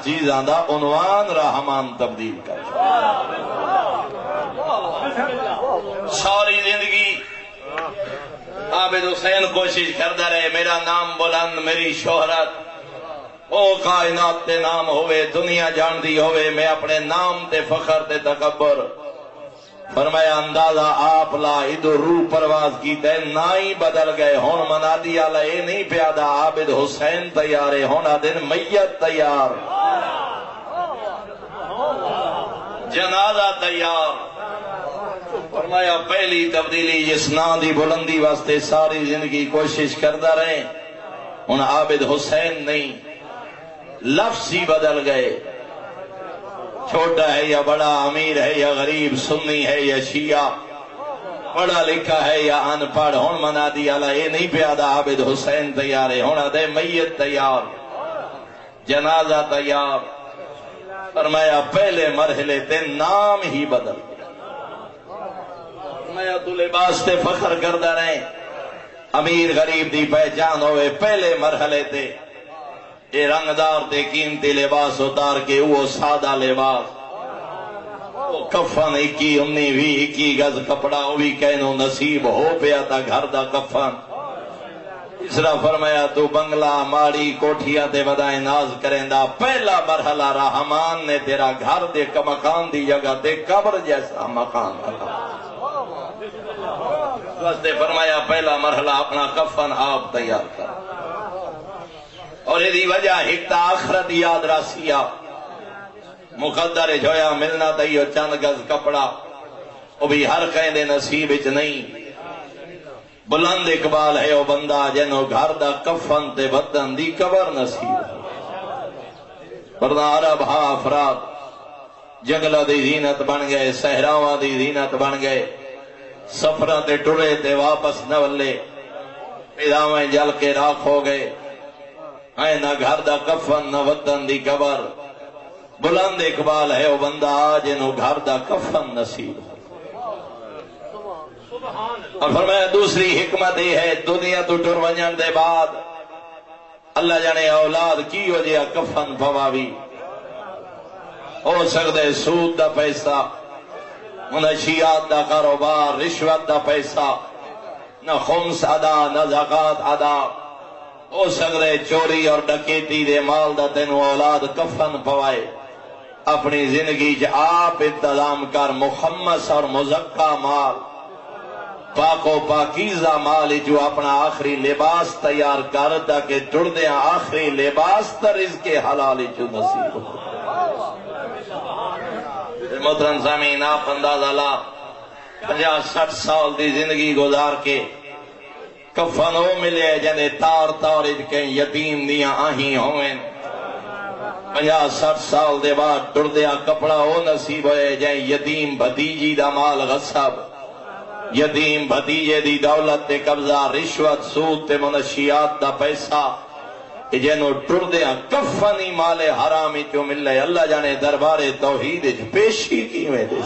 چیزاں دا عنوان رحمان تبدیل کر ساری زندگی عابد حسین کوشش کرتا رہے میرا نام بلند میری شہرت او کائنات تے نام ہوئے دنیا جان دی ہوئے میں اپنے نام تے فخر تے تکبر فرمایا اندازہ آپ لا ادھر روح پرواز کی تے نہ ہی بدل گئے ہون منادی آلہ اے نہیں پیادا عابد حسین تیار ہے ہونا دن میت تیار جنازہ تیار فرمایا پہلی تبدیلی جس نام دی بلندی واسطے ساری زندگی کوشش کرتا رہے ان عابد حسین نہیں لفظ ہی بدل گئے چھوٹا ہے یا بڑا امیر ہے یا غریب سنی ہے یا شیعہ پڑھا لکھا ہے یا ان پڑھ ہون منادی آلہ اے نہیں پیادا عابد حسین تیار ہے ہونا دے میت تیار جنازہ تیار فرمایا پہلے مرحلے تے نام ہی بدل فرمایا تو لباس تے فخر کردہ رہے امیر غریب دی پہچان ہوئے پہلے مرحلے تے اے رنگدار تے قیمتی لباس اتار کے وہ سادہ لباس وہ کفن 21 19 20 21 گز کپڑا وہ بھی کہنو نصیب ہو پیا تا گھر دا کفن تیسرا فرمایا تو بنگلہ ماڑی کوٹھیاں تے ودائیں ناز کریں دا پہلا مرحلہ رحمان نے تیرا گھر دے مکان دی جگہ تے قبر جیسا مکان واسطے فرمایا پہلا مرحلہ اپنا کفن آپ تیار کر اور یہ وجہ ایک تا آخرت یاد راسیا مقدر جویا ملنا دئیو چند گز کپڑا وہ بھی ہر کہیں نصیب اچ نہیں بلند اقبال ہے وہ بندہ جنہوں گھر دا کفن تے بدن دی قبر نصیب ورنہ عرب ہاں افراد جنگلہ دی زینت بن گئے صحراواں دی زینت بن گئے سفرہ تے ٹرے تے واپس نہ ولے پیداویں جل کے راکھ ہو گئے نہ گھر دا کفن نہ وطن دی قبر بلند اقبال ہے وہ بندہ آج انہوں گھر دا کفن نصیب اور فرمایا دوسری حکمت یہ ہے دنیا تو ٹر ونجن دے بعد اللہ جانے اولاد کی وجہ کفن پواوی ہو سکتے سود دا پیسہ منشیات دا کاروبار رشوت دا پیسہ نہ خمس ادا نہ زکات ادا ہو سکتے چوری اور ڈکیتی دے مال دا تینو اولاد کفن پوائے اپنی زندگی آپ انتظام کر مخمس اور مزکا مال پاک و پاکیزہ مال جو اپنا آخری لباس تیار کر تاکہ ٹر دیں آخری لباس تا رزق حلال جو نصیب ہو محترم سامعین آپ اندازہ لا 50-60 سال دی زندگی گزار کے کفن ہو ملے جنے تار تار کے یتیم دیاں آہیں ہوئیں 50-60 سال دے بعد ٹردیا کپڑا ہو نصیب ہوئے جائیں یتیم بھتیجی دا مال غصب یتیم بھتیجے دی دولت تے قبضہ رشوت سود تے منشیات دا پیسہ جنہوں ٹردیا کفنی مال حرامی چو ملے اللہ جانے دربار توحید پیشی کی میں دے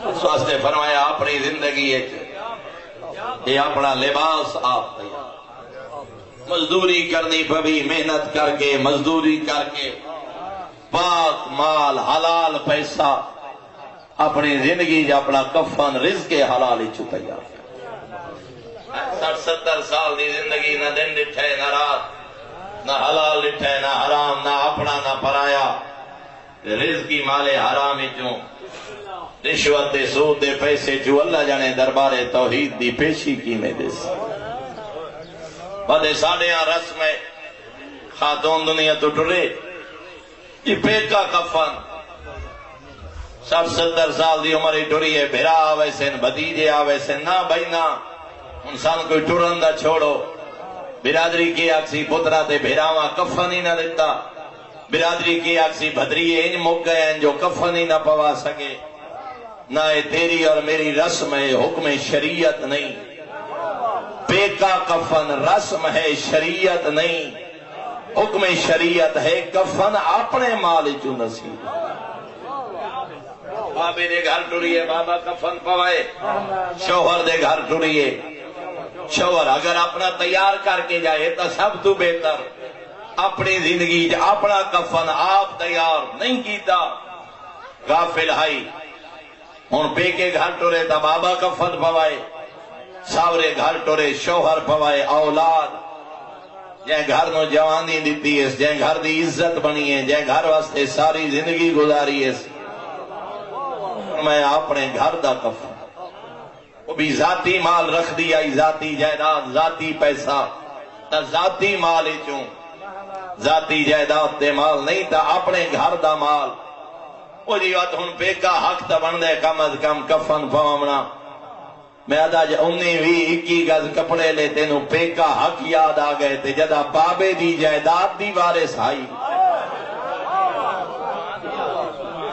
اس واسطے فرمایا اپنی زندگی یہ اپنا لباس آپ تیار مزدوری کرنی پوی محنت کر کے مزدوری کر کے پاک مال حلال پیسہ اپنی زندگی جا اپنا کفن رزق حلال چو تیار 60-70 سال دی زندگی نہ دن ڈٹھے نہ رات نہ حلال ڈٹھے نہ حرام نہ اپنا نہ پرایا رزقی مال حرام چوں رشوت سود دے پیسے جو اللہ جانے دربار توحید دی پیشی کی میں دے بدے ساڑھے ہاں رسم ہے خاتون دنیا تو ٹرے یہ پیکا کفن 60-70 سال دی عمر ٹری ہے بھیرا آوے سن بھتیجے آوے سن نہ بھائی نہ انسان کوئی ٹرندہ چھوڑو برادری کی اکسی پترہ تے بھیراواں کفن ہی نہ دیتا برادری کی اکسی بھدریے ان مک گئے ہیں جو کفن ہی نہ پوا سکے نہ تیری اور میری رسم ہے حکم شریعت نہیں پیکا کفن رسم ہے شریعت نہیں حکم شریعت ہے کفن اپنے مال چو نصیب بابے دے گھر ٹریے بابا کفن پوائے شوہر دے گھر ٹریے شوہر اگر اپنا تیار کر کے جائے تو سب تو بہتر اپنی زندگی اپنا کفن آپ تیار نہیں کیتا، غافل ہائی ہوں پیکے گھر ٹرے تا بابا کفن پوائے، ساورے گھر ٹرے شوہر پوائے، اولاد جے گھر نو جوانی دیتی ہے، جے گھر دی عزت بنی ہے، جے گھر واسطے ساری زندگی گزاری ہے، میں اپنے گھر دا کفن وہ بھی ذاتی مال رکھ دیا، ذاتی جائیداد، ذاتی پیسہ تا ذاتی مال چوں، ذاتی جائیداد تے مال نہیں تا اپنے گھر دا مال۔ وہ جی وقت ہن پیکا حق تا بن دے کم از کم کفن پوامنا، میں آدھا جا 19-21 گز کپڑے لے تینوں پیکا حق یاد آ گئے تے جدا بابے دی جائیداد دی وارث آئی،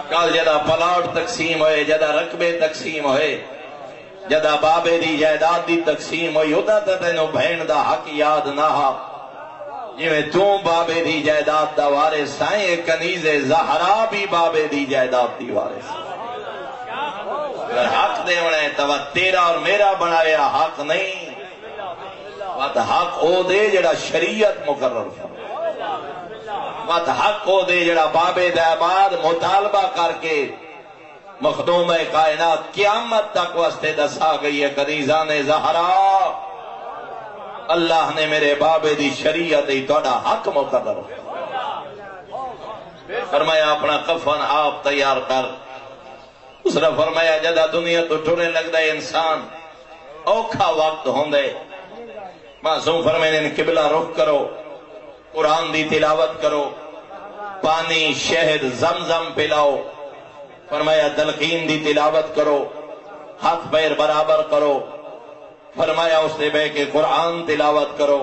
کل جدا پلاٹ تقسیم ہوئے، جدا رقبے تقسیم ہوئے، جدا بابے دی جائیداد دی تقسیم ہوئی، ادا تے تینوں بہن دا حق یاد نہ ہا، جی میں تو بابے دی جائیداد دا وارث سائیں، کنیز زہرا بھی بابے دی جائیداد دی وارث۔ اگر حق دے ہونے تو تیرا اور میرا بنایا حق نہیں، وقت حق او دے جڑا شریعت مقرر فرمائے، وقت حق او دے جڑا بابے دعباد مطالبہ کر کے مخدوم کائنات قیامت تک واسطے دسا گئی ہے، کنیزان زہرا اللہ نے میرے بابے دی شریعت ہی توڑا حق مقرر فرمایا اپنا کفن آپ تیار کر۔ اس نے فرمایا جدا دنیا تو ٹرے لگ دے انسان اوکھا وقت ہوں دے، معصوم فرمائے قبلہ رخ کرو، قرآن دی تلاوت کرو، پانی شہد زمزم پلاؤ، فرمایا تلقین دی تلاوت کرو، ہاتھ پیر برابر کرو، فرمایا اس نے بے کہ قرآن تلاوت کرو،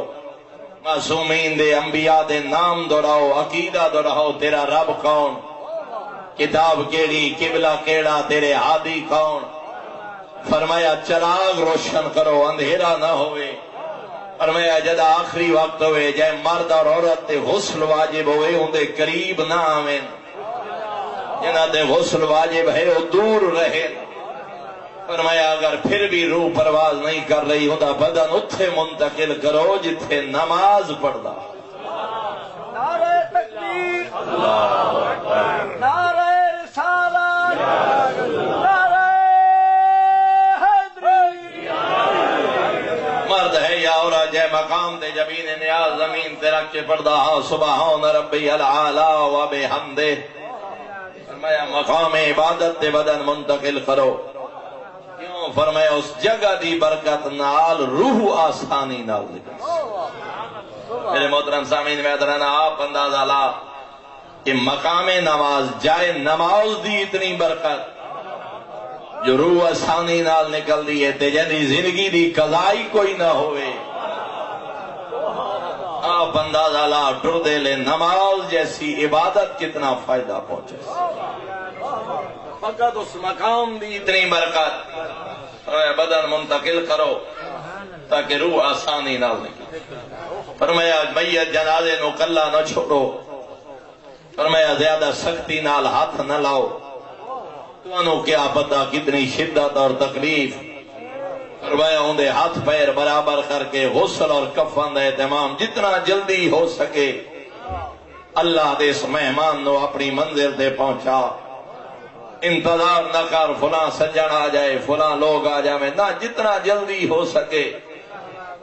معصومین دے انبیاء دے نام دہراؤ، عقیدہ دہراؤ، تیرا رب کون، کتاب کیڑی، قبلہ کیڑا، تیرے ہادی کون، فرمایا چراغ روشن کرو اندھیرا نہ ہوئے، فرمایا جدا آخری وقت ہوئے جائے مرد اور عورت تے غسل واجب ہوئے ان دے قریب نہ آویں، جنہ دے غسل واجب ہے وہ دور رہے، فرمایا اگر پھر بھی روح پرواز نہیں کر رہی ہوں دا بدن اتھے منتقل کرو جتھے نماز پڑھدا۔ نعرہ تکبیر، اللہ اکبر، نعرہ رسالت، نعرہ حیدری، مرد ہے یا عورت جے مقام دے جبین نیاز زمین تے رکھ کے پڑھدا ہاں سبحان ربی العالی و بحمدہ، فرمایا مقام عبادت تے بدن منتقل کرو، کیوں فرمایا اس جگہ دی برکت نال روح آسانی نال نکل۔ میرے محترم سامعین میں ادرانا آپ اندازہ لا کہ مقام نماز جائے نماز دی اتنی برکت جو روح آسانی نال نکل دی ہے تے جنی زندگی دی قضائی کوئی نہ ہوئے، آپ اندازہ لا ٹر دے لے نماز جیسی عبادت کتنا فائدہ پہنچے، فقط اس مقام دی اتنی برکت، بدن منتقل کرو تاکہ روح آسانی نال نکلے، فرمایا میت جنازے نو کلا نہ چھوڑو، فرمایا زیادہ سختی نال ہاتھ نہ لاؤ، تو انہوں کیا پتا کتنی شدت اور تکلیف، فرمایا ہوں دے ہاتھ پیر برابر کر کے غسل اور کفن دے اہتمام جتنا جلدی ہو سکے اللہ دے اس مہمان نو اپنی منزل تے پہنچا، انتظار نہ کر فلاں سجن آ جائے فلاں لوگ آ جائے نہ، جتنا جلدی ہو سکے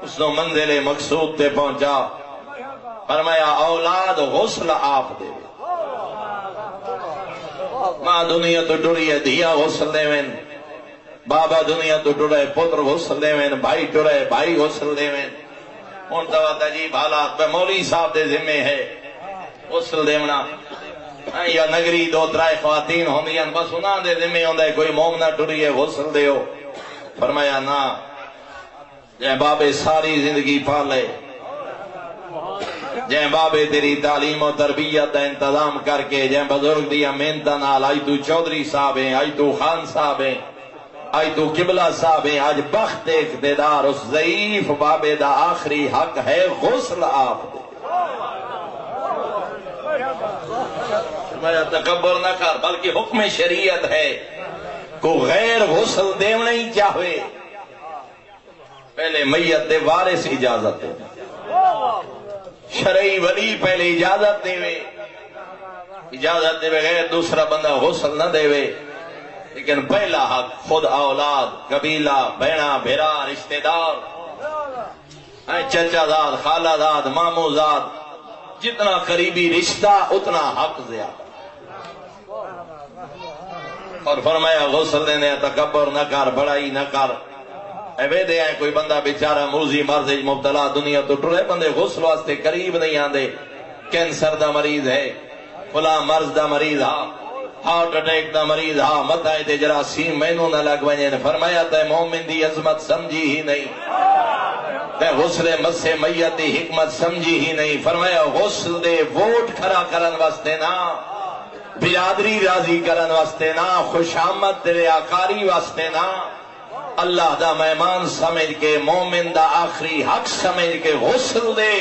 اس نو منزل مقصود تے پہنچا، فرمایا اولاد غسل آپ دے، ماں دنیا تو ٹری ہے دھیا غسل دے وین، بابا دنیا تو ٹرے پتر غسل دے وین، بھائی ٹرے بھائی غسل دے وین، ان توات عجیب حالات پہ مولوی صاحب دے ذمے ہے غسل دیونا، یا نگری دو ترائے خواتین ہوندیاں بس انہاں دے ذمے ہوندا ہے کوئی مومنہ ٹری ہے غسل دیو، فرمایا نہ، جے بابے ساری زندگی پالے، جے بابے تیری تعلیم و تربیت کا انتظام کر کے، جے بزرگ دیا محنت نال آج تو چودھری صاحب ہیں، آج تو خان صاحب ہیں، آج تو قبلہ صاحب ہیں، آج بخت اقتدار اس ضعیف بابے دا آخری حق ہے غسل آپ دے، تکبر نہ کر بلکہ حکم شریعت ہے کو غیر غسل دیونا ہی چاہے پہلے میت دے وارث اجازت دے، شرعی ولی پہلے اجازت دے بغیر دوسرا بندہ غسل نہ دے، لیکن پہلا حق خود اولاد، قبیلہ، بہنا بھیرا، رشتہ دار، چچا زاد، خالہ زاد، مامو زاد، جتنا قریبی رشتہ اتنا حق زیادہ۔ اور فرمایا غسل دینے تکبر نہ کر، بڑائی نہ کر۔ ایوے دے ہیں کوئی بندہ بیچارہ موذی مرض مبتلا دنیا تو ٹرے بندے غسل واسطے قریب نہیں آندے، کینسر دا مریض ہے، فلاں مرض دا مریض ہا، ہارٹ اٹیک دا مریض ہا، متائے تے جراثیم مینوں نہ لگ ونجے۔ فرمایا تے مومن دی عظمت سمجھی ہی نہیں، تے غسل مسے میت دی حکمت سمجھی ہی نہیں۔ فرمایا غسل دے ووٹ کھڑا کرن واسطے نہ، برادری راضی کرن واسطے نہ، خوشامد ریاکاری واسطے نہ، اللہ دا مہمان سمجھ کے، مومن دا آخری حق سمجھ کے غسل دے۔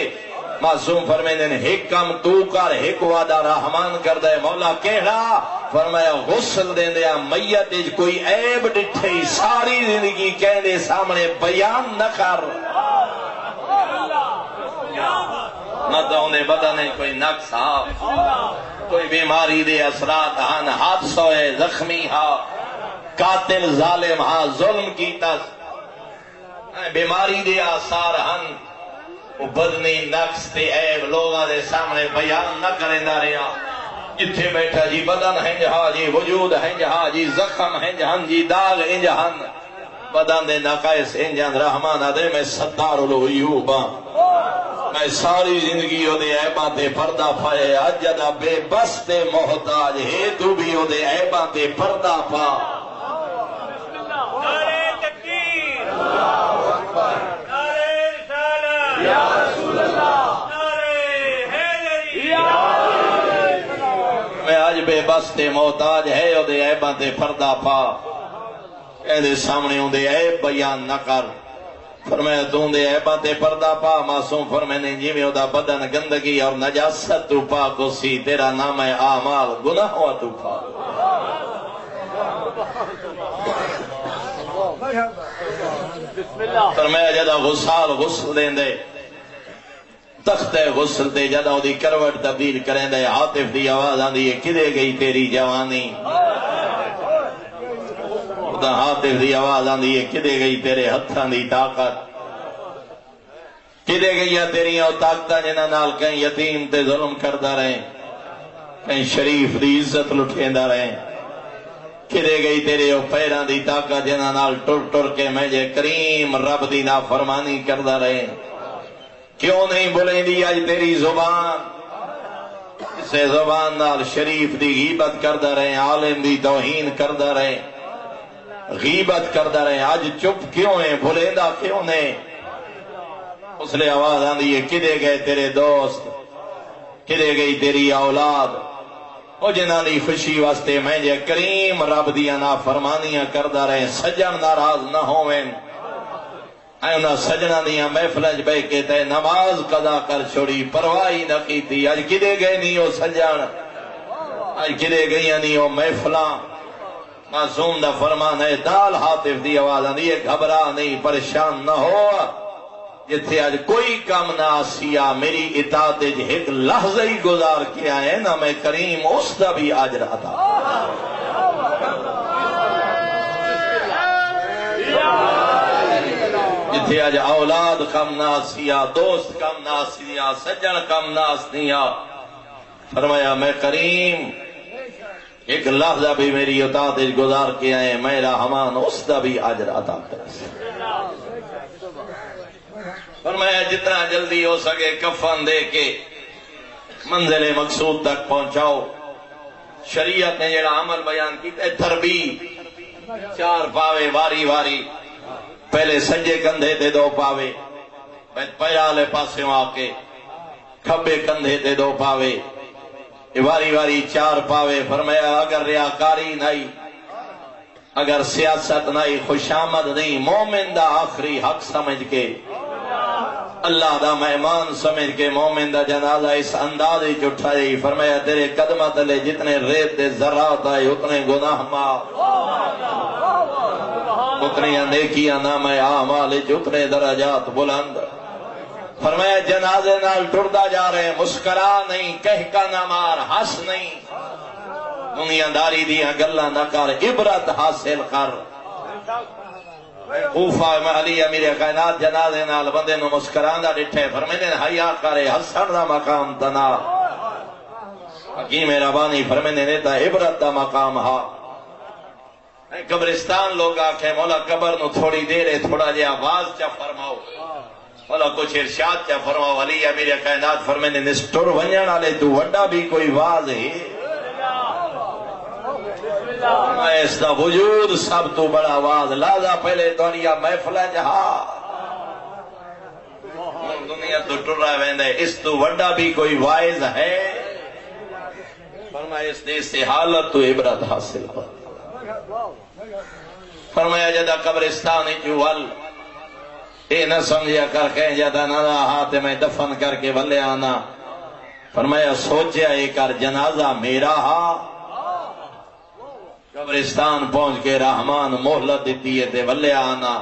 معصوم فرمیندے نے ایک کم تو کر، ایک وعدہ رحمان کر دے مولا کہڑا؟ فرمایا غسل دے دیا میت کوئی عیب ڈٹھے ساری زندگی کہنے سامنے بیان نہ کر، نہ تو انہیں بدن کوئی نقص ہا، کوئی بیماری دے اثرات ہن، حادثہ ہوئے، زخمی ہا، قاتل ظالم ہاں، ظلم کیتا، بیماری دے آثار ہن، وہ بدنی نقص تے عیب لوگاں دے سامنے بیان نہ کریندا رہیا۔ جتھے بیٹھا جی بدن ہنج ہا جی، وجود ہنج ہا جی، زخم ہنج ہن جی، داغ ہنج ہن، بدن دے نقائص ہنج ہن۔ رحمان آدھے میں ستار العیوب ہاں، میں ساری زندگی او دے عیباں تے پردہ پائے، اج جدا بے بس تے محتاج ہے، تو بھی او دے عیباں تے پردہ پا۔ میں آج بے بس تے محتاج ہے، او دے عیباں تے پردہ پا، اے دے سامنے او دے عیب بیان نہ کر۔ فرمایا تو دے عیباں تے پردہ پا۔ معصوم فرمینے جی میں او دا بدن گندگی اور نجاست تو پاک اسی، تیرا نام ہے اعمال گناہ ہوا تو پاک۔ فرمایا جدا غسل دیں دے، تخت غسل دے جدا او دی کروٹ تبدیل کریں دے، عاطف دی آواز آندی ہے کدے گئی تیری جوانی، دا عاطف دی آواز آندی ہے کدے گئی تیرے ہتھاں دی طاقت، کدے گئی تیری او طاقتاں جنہاں نال کہیں یتیم تے ظلم کردا رہیں، کہیں شریف دی عزت لٹھیندا رہیں، کدے گئی تیرے او پیراں دی طاقت جنہاں نال ٹر ٹر کے میں جے کریم رب دی نافرمانی کردا رہیں۔ کیوں نہیں بولیں دی آج تیری زبان؟ اسے زبان نال شریف دی غیبت کردا رہیں، عالم دی توہین کردا رہیں، غیبت کردا رہیں، آج چپ کیوں ہیں؟ بھولیں دا کیوں نہیں؟ اس لئے آواز آندی ہے کدے گئے تیرے دوست، کدے گئی تیری اولاد، او جنہاں دی خوشی واسطے میں جے کریم رب دیا نافرمانیاں کردا رہیں، سجن ناراض نہ ہوئیں، اے انہاں سجنہ دیا محفلج بے کے تے نماز قضا کر چھوڑی، پرواہی نہ کی تھی۔ آج کدے گئے نہیں ہو سجن، آج کدے گئی نہیں ہو محفلاں۔ معصوم دا فرمان ہے، دال حاطف دی آواز آندی ہے گھبرا نہیں، پریشان نہ ہو، جتھے آج کوئی کام نہ آسیا میری اطاعت ایک لحظہ ہی گزار کے آئے نا، میں کریم اس دا بھی اجر عطا۔ جتھے آج اولاد کم نہ آسیا، دوست کم نہ آسیا، سجن کم نہ آسیا، فرمایا میں کریم ایک لحظہ بھی میری اطاعت گزار کے آئے، میرا رحمان اس دا بھی اجر عطا کرے۔ فرمایا جتنا جلدی ہو سکے کفن دے کے منزل مقصود تک پہنچاؤ۔ شریعت نے جڑا عمل بیان کیتا ہے تربیت، 4 پاوے واری واری، پہلے سجے کندھے تے 2 پاوے، پیرالے پاسے آ کے کھبے کندھے تے 2 پاوے، واری واری 4 پاوے۔ فرمایا اگر ریاکاری نہیں، اگر سیاست نہیں، خوشامد نہیں، مومن دا آخری حق سمجھ کے، اللہ دا مہمان سمجھ کے مومن دا جنازہ اس انداز ہی اٹھائی۔ فرمایا تیرے قدمہ تلے جتنے ریت دے ذرات آئے اتنے گناہ معاف، اتنی نیکیاں نام اعمال اتنے درجات بلند۔ فرمایا جنازے نال ٹردا جا رہے، مسکرا نہیں، کہہ کا نہ مار، ہنس نہیں، دنیا داری دیاں گلاں نہ کر، عبرت حاصل کر۔ کوفہ میں علی امیر کائنات جنازے نال بندے نو مسکراندا ڈٹھے، فرمیندے حیا کرے، ہسن دا مقام تنا۔ حکیم ربانی فرمیندے نے تا عبرت دا مقام ہا۔ قبرستان لوگ آکھے مولا قبر نو تھوڑی دیر تھوڑا جہا آواز چا فرماؤ، مولا کچھ ارشاد چا فرماؤ۔ علی امیر کائنات فرمیندے نسٹر ونجن والے تو وڈا بھی کوئی واز ہے، اس دا وجود سب تو بڑا آواز، لہذا پہلے دنیا محفل جہا دنیا تو ٹر رہا ویندے، اس تو وڈا بھی کوئی وائز ہے۔ فرمایا اس دے سے حالت تو عبرت حاصل کر۔ فرمایا جدا قبرستان چوال اے نہ سمجھیا کر کہیں جدا نہ ہاتھ میں دفن کر کے ولے آنا۔ فرمایا سوچیا اے کر جنازہ میرا ہا، قبرستان پہنچ کے رحمان مہلت دیتی ہے تے ولے آنا۔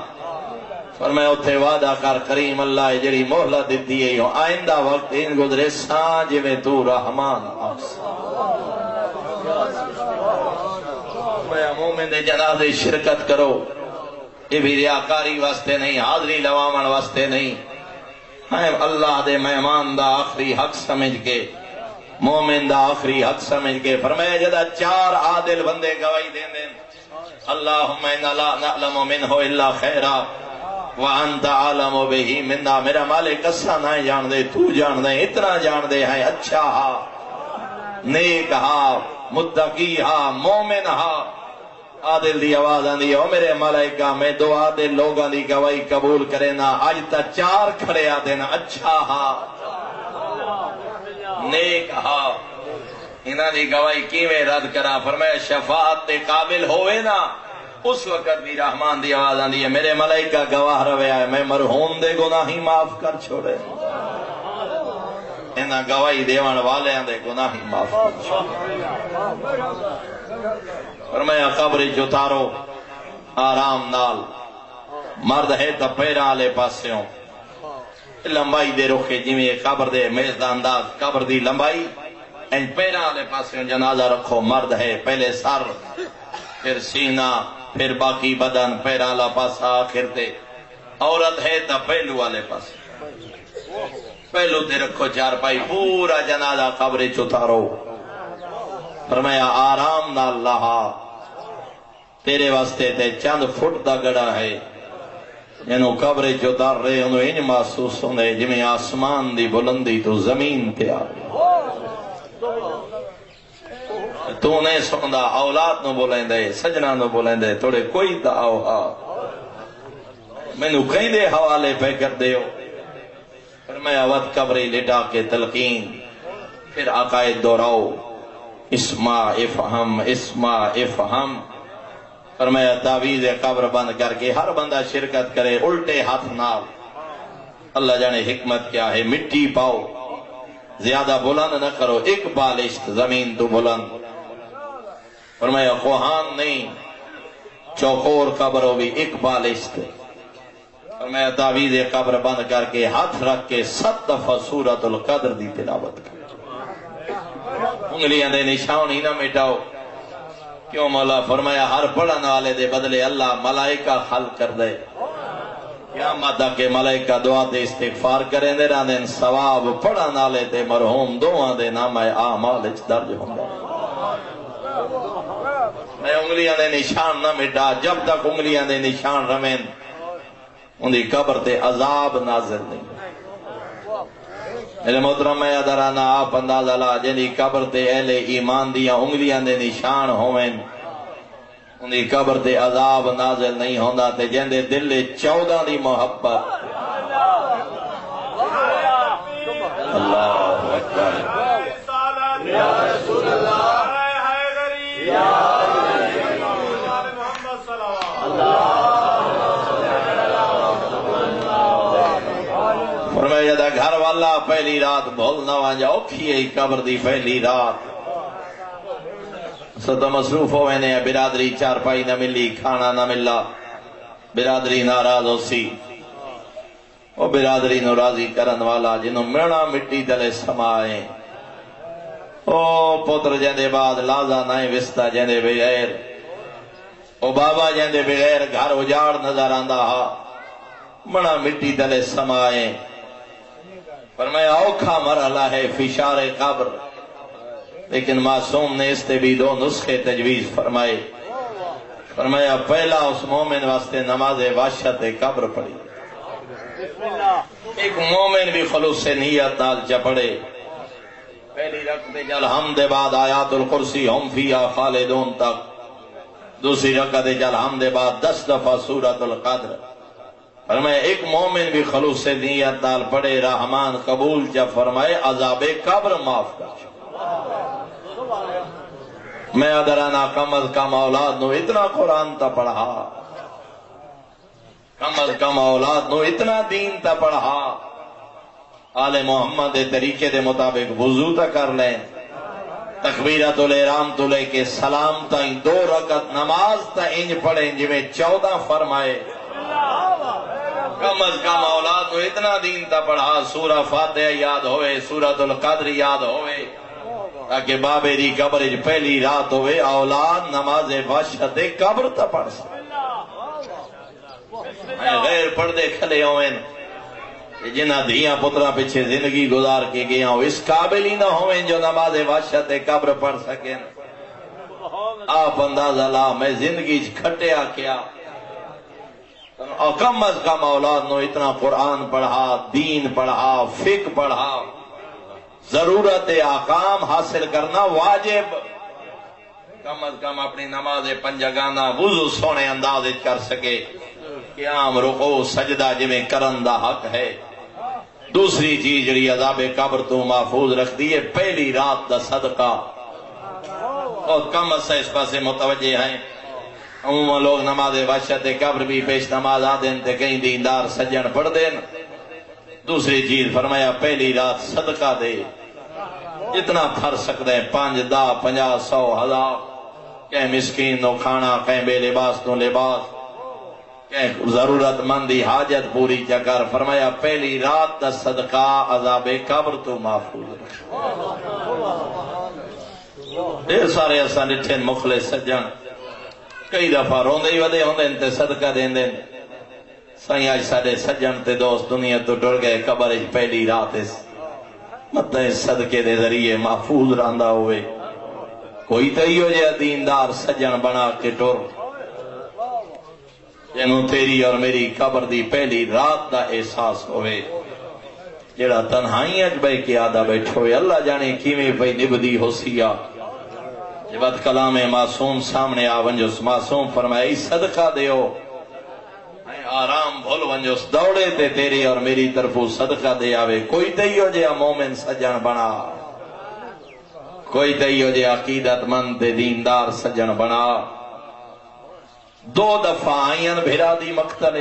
فرمایا اتھے وعدہ کر کریم اللہ جڑی مہلت دیتی ہے آئندہ وقت ان گزرے سان جی میں تو رحمان آس۔ فرمایا مومن دے جنازے شرکت کرو، یہ بھی ریاکاری واسطے نہیں، حاضری لوامن واسطے نہیں، اللہ دے مہمان دا آخری حق سمجھ کے، مومن دا آخری حق سمجھ کے۔ فرمایا جدا چار عادل بندے گواہی دیں دیں، اللہم انا لا نعلم منہ الا خیرا وانت عالم بہی منا، میرا مالک اسا نہ جان دے، تو جان دے، اتنا جان دے ہے اچھا ہا، نیک ہا، متقی ہا، مومن ہا۔ عادل دی آواز آندی او میرے ملائکہ میں دو عادل لوگاں دی گواہی قبول کرے نا، آج تا چار کھڑے آ دینا، اچھا ہا، نیک ہا، انہاں دی گواہی کیویں رد کرا؟ فرمایا شفاعت تے قابل ہوئے نا، اس وقت بھی رحمان دی آواز آندی ہے میرے ملائکہ گواہ روے آئے، میں مرحوم دے گناہی معاف کر چھوڑے، انہاں گواہی دیوان والے دے گناہی معاف کر چھوڑے۔ فرمایا قبر جو تارو آرام نال، مرد ہے تا پیرا آلے پاسیوں، لمبائی دے رکھے جی قبر دے میز دا انداز، قبر دی لمبائی این پیرا آلے پاسیوں جنازہ رکھو، مرد ہے پہلے سر پھر سینہ پھر باقی بدن، پیرا آلہ پاسا آخر تے، عورت ہے تا پہلو آلے پاس، پہلو تے رکھو چار پائی، پورا جنازہ قبر چتارو۔ فرمایا آرام نال لہا، تیرے واسطے تے چند فٹ دا گڑا ہے، جنہوں قبر چتار رہے انہوں انج محسوس ہوندے جمیں آسمان دی بلندی تو زمین تے آ رہے۔ تو نہیں سکندہ اولاد نو بولیں دے، سجنہ نو بولیں دے، توڑے کوئی دا آؤ ہا، میں نو کہیں دے حوالے پہ کر دے ہو۔ فرمایا وقت قبری لٹا کے تلقین، پھر عقائد دوراؤ، اسما افہم اسما افہم۔ فرمایا تعویذ قبر بند کر کے ہر بندہ شرکت کرے الٹے ہاتھ نال، اللہ جانے حکمت کیا ہے، مٹی پاؤ، زیادہ بلند نہ کرو، ایک بالشت زمین تو بلند۔ فرمایا کوہان نہیں، چوکور قبر ہو بھی ایک بالشت۔ فرمایا تعویذ قبر بند کر کے ہاتھ رکھ کے 7 دفعہ سورۃ القدر دی تلاوت کر، انگلیاں دے نشان ہی نہ مٹاؤ۔ کیوں مولا؟ فرمایا ہر پڑھن والے دے بدلے اللہ ملائکہ خلق کر دے، قیامت کے ملائکہ دعا دے استغفار کریں دے رہنے، ثواب پڑھن والے دے مرحوم دعا دے نام اعمال اچ درج ہوں گا۔ میں انگلیاں دے نشان نہ مٹا، جب تک انگلیاں دے نشان رمین ان دی قبر تے عذاب نازل نہیں۔ میرے محترم میں ادرانا آپ اندازہ لا جنہی قبر تے اہل ایمان دیا انگلیاں دے نشان ہوئیں ان دی قبر تے عذاب نازل نہیں ہوندہ تے جندے دل 14 دی محبت۔ اللہ اکبر یا رسول اللہ یا محمد صلی فرمایا دا گھر والا پہلی رات بھول نہ وانجا اوکھی ہے قبر دی پہلی رات، ستا مصروف ہوئے نے برادری چار پائی نہ ملی، کھانا نہ ملا، برادری ناراض ہو سی، وہ برادری نو راضی کرن والا جنوں مڑا مٹی تلے سمائے او پتر جیندے بعد لازا نائیں وستا جیندے بغیر او بابا جیندے بغیر گھر اجاڑ نظر آندا ہا مڑا مٹی تلے سمائے فرمایا اوکھا مرحلہ ہے فشار قبر لیکن معصوم نے اس تے بھی دو نسخے تجویز فرمائے فرمایا پہلا اس مومن واسطے نماز وحشت قبر پڑھی ایک مومن بھی خلوص سے نیت نال چپڑے پہلی رکعت جل حمد بعد آیات الکرسی ہم فیہا خالدون تک دوسری رکعت جل حمد بعد 10 دفعہ سورۃ القدر فرمائے ایک مومن بھی خلوص سے نیت نال پڑھے رحمان قبول جب فرمائے عذاب قبر معاف کر میں ادرانا کم از کم اولاد نو اتنا قرآن تا پڑھا کم از کم اولاد نو اتنا دین تا پڑھا آل محمد دے طریقے دے مطابق وضو تا کر لیں تکبیرۃ الاحرام تو لے کے سلام تا 2 رکعت نماز تا انج پڑھیں جویں 14 فرمائے کم از کم اولاد نو اتنا دین تا پڑھا سورہ فاتحہ یاد ہوئے سورۃ القدر یاد ہوئے تاکہ بابے دی قبر پہلی رات ہوئے اولاد نماز وحشت قبر تا پڑھ سکے غیر پردے کھلے ہوئے جنہ دھیاں پترہ پیچھے زندگی گزار کے گیا ہوں اس قابل ہی نہ ہوئے جو نماز وحشت قبر پڑھ سکیں آپ اندازہ لا میں زندگی کھٹیا کیا اور کم از کم اولاد نو اتنا قرآن پڑھا دین پڑھا فقہ پڑھا ضرورت احکام حاصل کرنا واجب کم از کم اپنی نماز پنجگانہ وضو سونے انداز کر سکے قیام رکوع سجدہ جویں کرن دا حق ہے دوسری چیز جڑی عذاب قبر تو محفوظ رکھ دی ہے پہلی رات دا صدقہ اور کم از اس پاسے متوجہ ہیں عموما لوگ نماز وحشت قبر بھی پیش نماز آدین تے کہیں دیندار سجن پڑھ دین دوسری چیز فرمایا پہلی رات صدقہ دے اتنا پھر سکتے ہیں 5 10 50 100 1000 کہیں مسکین نو کھانا کہیں بے لباس نو لباس کہیں ضرورت مندی حاجت پوری چکر فرمایا پہلی رات دا صدقہ عذاب قبر تو محفوظ ڈھیر سارے اساں ڈٹھے مخلص سجن کئی دفعہ روندے ہی ودے ہوندے تے صدقہ دیندے سائیں آج سارے سجن تے دوست دنیا تو ڈر گئے قبر پہلی رات اس مطلب اس صدقے دے ذریعے محفوظ رہندا ہوئے کوئی تیو جے دیندار سجن بنا کے ٹر جنوں تیری اور میری قبر دی پہلی رات دا احساس ہوئے جڑا تنہائیاں بے کے آدھا بیٹھوئے اللہ جانے کیویں پئی نبدی ہو سیا جب کلام معصوم سامنے آ ونجس معصوم فرمائی صدقہ دیو آرام بھول ونجس دوڑے تے تیری اور میری طرفو صدقہ دے آوے کوئی تیو جے مومن سجن بنا کوئی تیو جے عقیدت مند تے دیندار سجن بنا 2 دفعہ آئین بھیرا دی مقتل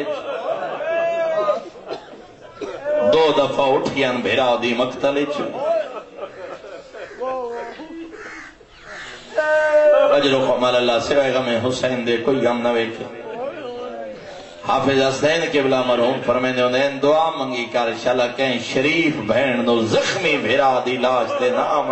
2 دفعہ اٹھین بھیرا دی مقتل اجرکم اللہ سوائے غم حسین دے کوئی غم نہ ویکھے حافظ حسین قبلہ مرحوم فرمیندے ہوندے دعا منگی کر شالا کہیں شریف بہن نو زخمی بھیرا دی لاش تے نام